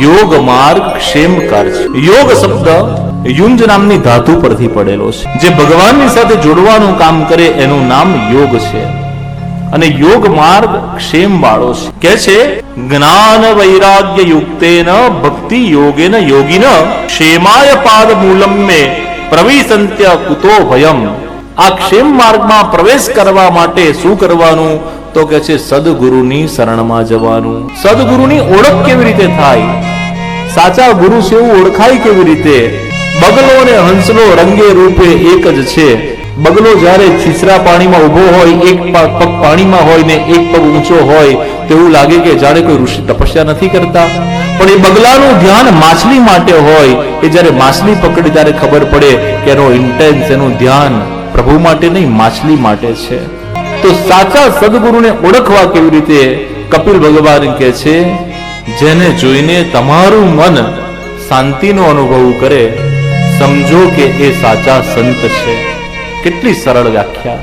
યોગ માર્ગ ક્ષેમ કાર્ય. યોગ શબ્દ યુંજ નામની ધાતુ પરથી પડેલો છે. જે ભગવાનની સાથે જોડવાનું કામ કરે એનું નામ યોગ છે. અને યોગ માર્ગ ક્ષેમ વાળો છે. કે છે જ્ઞાન વૈરાગ્ય યુક્તેન ભક્તિ યોગેન યોગિન ક્ષેમાય પાદ મૂલમ મે પ્રવિશંત્ય કુતો ભયમ. આ ક્ષેમ માર્ગમાં પ્રવેશ કરવા માટે શું કરવાનું? તો કે છે સદગુરુની શરણમાં જવાનું. સદગુરુની ઓળખ કેવી રીતે થાય? સાચા ગુરુ છે એવું ઓળખાય કેવી રીતે? બગલો અને હંસલો રંગે રૂપે એક જ છે. બગલો જ્યારે છીછરા પાણીમાં ઉભો હોય, એક પગ પાણીમાં હોય ને એક પગ ઊંચો હોય, તો એવું લાગે કે જાણે કોઈ ઋષિ તપસ્યા નથી કરતા. પણ એ બગલાનું ધ્યાન માછલી માટે હોય. એ જ્યારે માછલી પકડી ત્યારે ખબર પડે કે એનો ઇન્ટેન્સ, એનું ધ્યાન પ્રભુ માટે નહીં, માછલી માટે છે. તો સાચા સદગુરુને ઓળખવા કેવી રીતે? કપિલ ભગવાન કહે છે, જેને જોઈને તમારું મન શાંતિનો અનુભવ કરે, સમજો કે એ સાચા સંત છે. કેટલી સરળ વ્યાખ્યા.